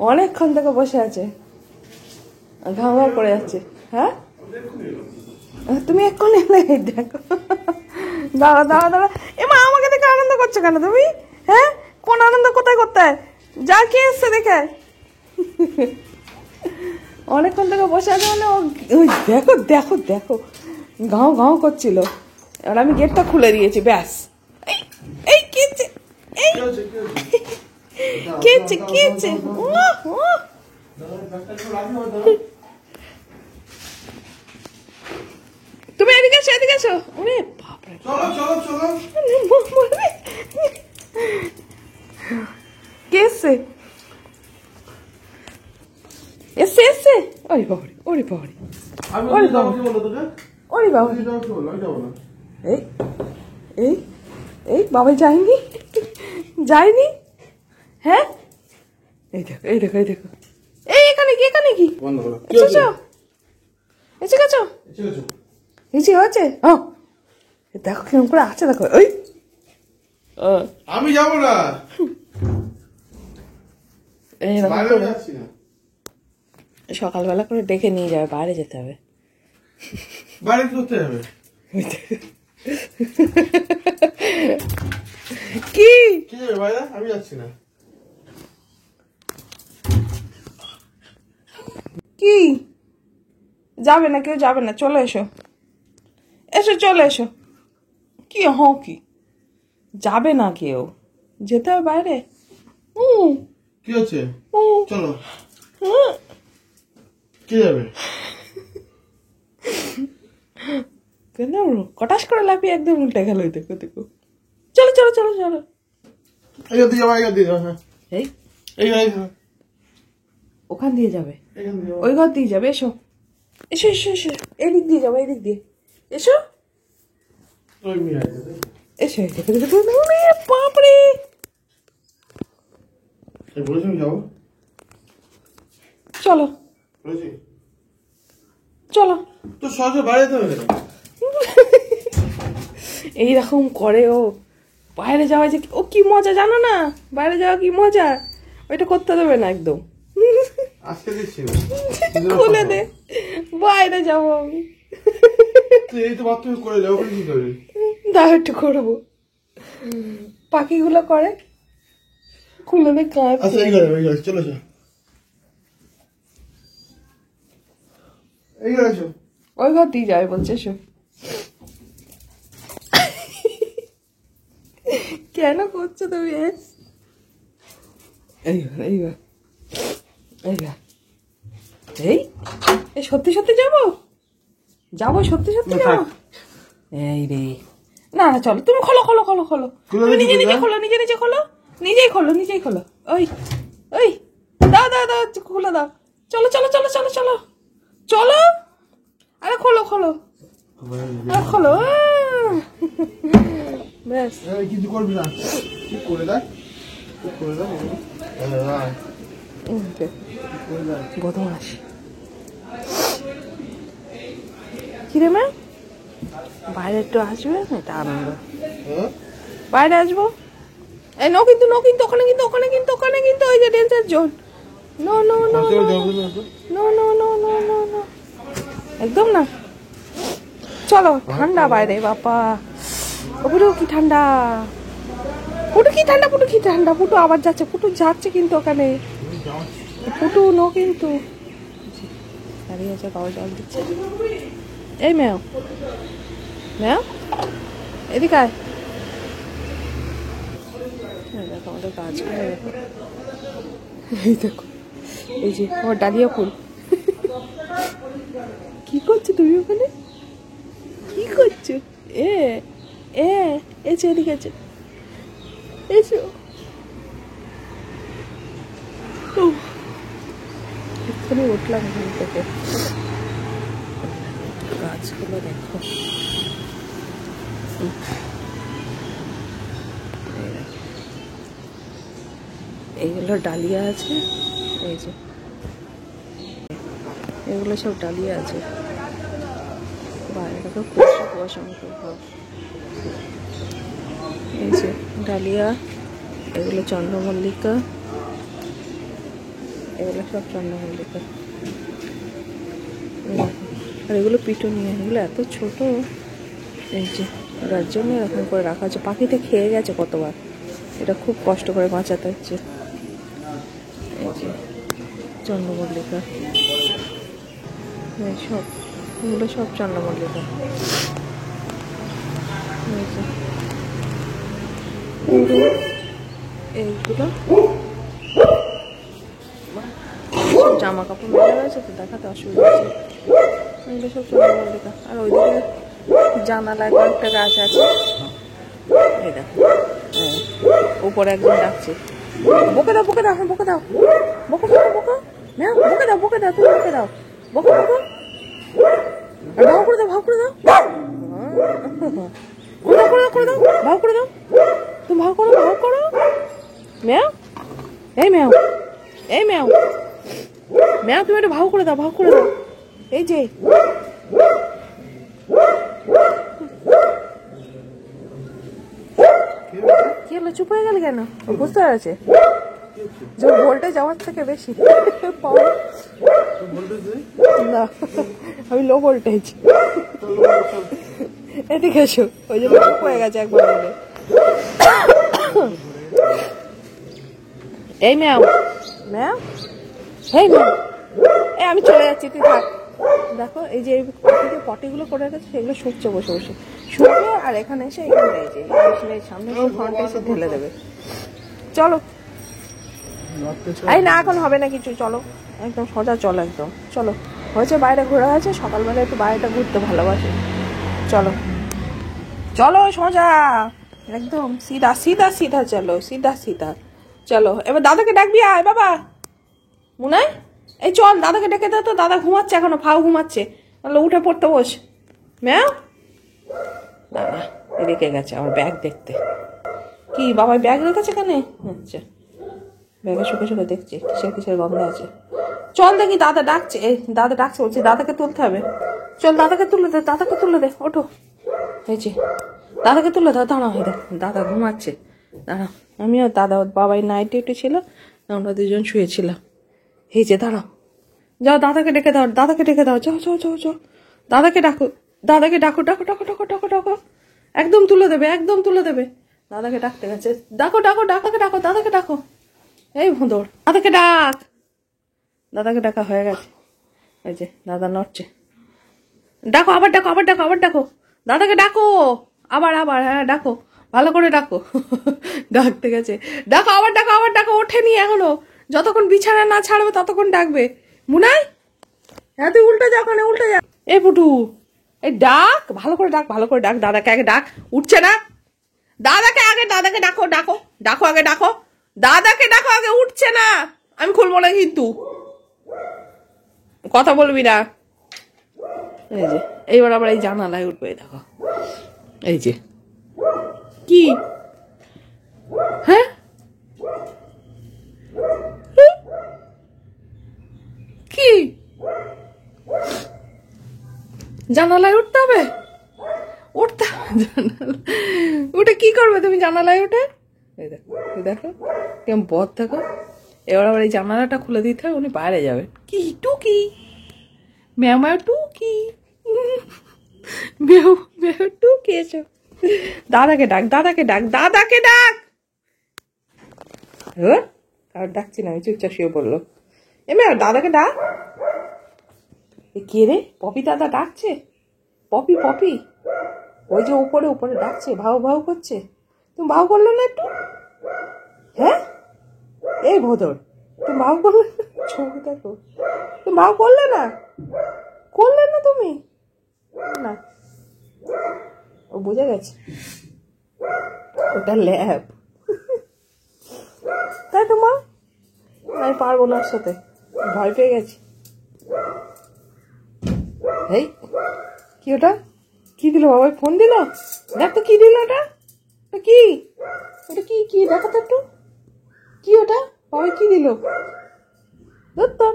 অনেকক্ষণ থেকে বসে আছে, ঘাম ঘাম করে যাচ্ছে। হ্যাঁ তুমি এক্ষুনি এলে, দেখো দাঁড়া দাঁড়া দাঁড়া। এমা আমাকে দেখে আনন্দ করছো কেন তুমি? হ্যাঁ কোন আনন্দ কোথায় করতে হয়? যা কে এসছে দেখে, অনেকক্ষণ থেকে বসে আছে মানে ওই দেখো দেখো দেখো গাও গাও করছিল। এবার আমি গেটটা খুলে দিয়েছি, ব্যাস। এই কেছে এই কেছে কেছে তুমি এদিকে এসো, এদিকে এসো। ওরে বাপরে, কে এসছে? এসছে এসছে। ওরে বাবারে, ওরে বাবারে, ওরে বাবারে, ওরে বাবারে। এই এই এই বাবা যায়নি, যায়নি। হ্যাঁ এই দেখো এই দেখো এই দেখো, এই এখানে কি, এখানে কি এসেছো, এসে গেছো, এসে হয়েছে। হ্যাঁ দেখো কেমন করে আছে, দেখো। ওই আমি যাবো না, সকালবেলা করে ডেকে নিয়ে যাবে, বাইরে যেতে হবে। বাইরে করতে হবে কি কি যাবে বাইরে? আমি যাচ্ছি না। কি যাবে না? কেউ যাবে না, চলে এসো, এসো চলে এসো। কি হ্যাঁ কি যাবে না কেউ, যেতে হবে বাইরে। কি হচ্ছে? চলো। কে যাবে? কেন কটাস করে লাফিয়ে একদম উল্টে গেল, দেখো দেখো। চলো চলো চলো চলো, এই দিয়ে যাবো, এই দিয়ে যাবো। হ্যাঁ এই এই ওখান দিয়ে যাবে, এখান দিয়ে ওই ঘর দিয়ে যাবে। এসো এসো এসো এসো, এদিক দিয়ে যাবো, এদিক দিয়ে এসো ওই মেয়ে আছে এসো। দেখো দেখো, বাপরে বলেছি আমি যাবো, চলো বলেছি চলো। তো সহজে বাইরে যেতে হবে কেন? এইরকম করে ও, বাইরে যাওয়া যে ও কি মজা জানো না, বাইরে যাওয়া কি মজা, ওইটা করতে দেবে না একদম। আজকে দিচ্ছি না, খুলে দে, বাইরে যাবো আমি। তুই এই তো বাথরুমে করে যাবো, কি করবি? দাও একটু করবো, পাখিগুলো করে, খুলে দে কাঁচ। আচ্ছা এই ঘরে, ওই ঘরে চলে এসো, এই ঘরে এসো। ওই ঘর দিয়ে যাবে বলছে, এসো। কেন করছো তুমি? এইবার এইবার এইবার এই এই সত্যি সত্যি যাবো, যাবো সত্যি সত্যি যাবো। এই রে না না, চলো তুমি খোলো খোলো খোলো খোলো, তুমি নিজে নিজে খোলো, নিজে নিজে খোলো, নিজেই খোলো, নিজেই খোলো। ওই ওই দাও দাও দাও, খুলে দাও। চলো চলো চলো চলো চলো চলো, আরে খোলো খোলো, আরে খোলো। ব্যাস কিছু করবি না, ঠিক করে দেখ, ঠিক করে দেখ। বদমাস কিরে মা, বাইরে একটু আসবে, এটা আনন্দ। বাইরে আসবো, এই নো কিন্তু, নো কিন্তু, ওখানে কিন্তু, ওখানে কিন্তু, ওখানে কিন্তু ওই যে danger zone. No no no no no no no no no no, একদম না। চলো, ঠান্ডা বাইরে বাবা, পুটু কি ঠান্ডা, পুটু কি ঠান্ডা, পুটু কি ঠান্ডা। পুটু আবার যাচ্ছে, পুটু যাচ্ছে কিন্তু ওখানে, পুটু নো কিন্তু দাঁড়িয়ে আছে, বাবা জল দিচ্ছে। এই মেও মেও এদিকে আয়, দেখো আমাদের কাজ করে, দেখো এই দেখো, এই যে আমার ডালিয়া ফুল। কি করছো তুমি ওখানে, কি করছো? এ এ এসো এদিকে, আছে এসো। এক্ষুনি উঠলাম এখান থেকে, গাছগুলো দেখো, এইগুলো ডালিয়া আছে, এই যে এগুলো সব ডালিয়া আছে, বাইরেটাকে কুয়াশা কুয়াশা মতো ভাব। এই যে ডালিয়া, এগুলো চন্দ্রমল্লিকা, এগুলো সব চন্দ্রমল্লিকা। আর এগুলো পিটুনিয়া, এগুলো এত ছোট, এই যে যার জন্য এরকম করে রাখা হচ্ছে। পাখিতে খেয়ে গেছে কতবার, এটা খুব কষ্ট করে বাঁচাতে হচ্ছে। এই যে চন্দ্রমল্লিকা, এই সব এগুলো সব চন্দ্রমল্লিকা। এইগুলো সব জামা কাপড় মেলা রয়েছে তো দেখাতে অসুবিধা হচ্ছে। এগুলো সব চন্দ্রমল্লিকা। আর ওইদিকে জানালায় কয়েকটা গাছ আছে, এই দেখো উপরে একজন ডাকছে, বকে দাও বকে দাও, হ্যাঁ বকে দাও, বকো বকো বকো, না বকে দাও বকে দাও, তুমি বকে দাও, বকো বকো, আর ভাও করে দাও, ভাও করে দাও, করে দাও, ভাও করে দাও, তুমি ভাও করো, ভাও করো, ম্যাও, এই ম্যাও, এই ম্যাও, ম্যাও তুমি একটা ভাও করে দাও, ভাও করে দাও, এই যে কি হলো, চুপ হয়ে গেল কেন? বুঝতে পারছে যে ভোল্টেজ আমার থেকে বেশি। না আমি লো ভোল্টেজ। এদিকে এসো, ওই জন্য চুপ হয়ে গেছে একবার বলে। এই ম্যাও, ম্যাও, এই ম্যাও, এই আমি চলে যাচ্ছি, তুই থাক। দেখো এই যে পটিগুলো করে রেখেছে, সেগুলো শুকছে বসে বসে, শুকবে আর এখানে এসে এখানে এই যে সামনে এসে ফ্রন্টে এসে ঢেলে দেবে। চলো, এই না এখন হবে না কিছু, চলো একদম সোজা চলো, একদম চলো। হয়েছে বাইরে ঘোরা হয়েছে, সকালবেলা একটু বাইরেটা ঘুরতে ভালোবাসে। চলো চলো সোজা একদম সিধা সিধা সিধা, চলো সিধা সিধা চলো। এবার দাদাকে ডাকবি, আয় বাবা মুনাই, এই চল দাদাকে ডেকে দে তো, দাদা ঘুমাচ্ছে এখনো, ফাউ ঘুমাচ্ছে, তাহলে উঠে পড়তে বস। ম্যাও, দাদা এদিকে গেছে আমার ব্যাগ দেখতে। কি বাবার ব্যাগ রেখেছে কেনে? আচ্ছা, ব্যাগে শুকে শুকে দেখছি কিসের কিসের গন্ধ আছে। চল দেখি, দাদা ডাকছে, এই দাদা ডাকছে, বলছি দাদাকে তুলতে হবে। চল দাদাকে তুলে দে, দাদাকে তুলে দে, ওঠো। এই যে দাদাকে তুলে দাও, দাঁড়াও, এই দেখ দাদা ঘুমাচ্ছে, দাঁড়াও। আমিও দাদা বাবাই নাইট ডিউটি ছিল, আমরা দুজন শুয়েছিলাম। এই যে দাঁড়াও, যাও দাদাকে ডেকে দাও, দাদাকে ডেকে দাও, যাও যাও যাও যাও, দাদাকে ডাকো, দাদাকে ডাকো, ডাকো ডাকো ডাকো ডাকো ডাকো, একদম তুলে দেবে, একদম তুলে দেবে। দাদাকে ডাকতে গেছে, ডাকো ডাকো ডাকাকে ডাকো, দাদাকে ডাকো, এই ভোঁদর, দাদাকে ডাক, দাদাকে ডাকা হয়ে গেছে। এই যে দাদা নড়ছে, ডাকো আবার, ডাকো আবার, ডাকো আবার, ডাকো দাদাকে, ডাকো আবার আবার, হ্যাঁ ডাকো, ভালো করে ডাকো। ডাকতে গেছে, ডাকো আবার, ডাকো আবার, ডাকো, ওঠেনি এখনো, যতক্ষণ বিছানা না ছাড়বে ততক্ষণ ডাকবে। মুনাই, হ্যাঁ তুই উল্টে যা, ওখানে উল্টে যা। এ পুটু, এই ডাক ভালো করে ডাক, ভালো করে ডাক, দাদাকে আগে ডাক, উঠছে না, দাদাকে আগে, দাদাকে ডাকো, ডাকো ডাকো আগে, ডাকো দাদাকে, ডাকো আগে, উঠছে না, আমি খুলবো না কিন্তু, কথা বলবি না। এই যে এইবার আবার এই জানালায় উঠবে, দেখো এই যে কি, হ্যাঁ কি জানালায় উঠতে হবে, উঠতে উঠে কি করবে তুমি জানালায় উঠে? এই দেখো, দেখো কেমন বদ, দেখো। এবার আবার এই জানালাটা খুলে দিতে হবে, উনি বাইরে যাবে। কি টুকি, ম্যাও ম্যাও টুকি, ম্যাও ম্যাও টুকি, এসো দাদাকে ডাক, দাদাকে ডাক, দাদাকে ডাক। কারণ ডাকছি না আমি, চুপচাপ শুয়ে পড়লো। এ ম্যাও দাদাকে ডাক। এ কে রে? পপি দাদা ডাকছে, পপি পপি, ওই যে উপরে উপরে ডাকছে, ভাউ ভাউ করছে, তুমি ভাউ করলে না একটু? হ্যাঁ এই ভোদর, তুমি ভাউ করলে, ছবি দেখো, তুমি ভাউ করলে না, করলে না তুমি, না ও বুঝে গেছে ওটা ল্যাব, তাই তো মা, আমি পারবো না ওর সাথে, ভয় পেয়ে গেছি। এই কি ওটা, কি দিল বাবা, ফোন দিল, দেখ তো কি দিল ওটা, কি ওটা, কি কি দেখো তো একটু, কি ওটা বাবা, কি দিল, ধর তো।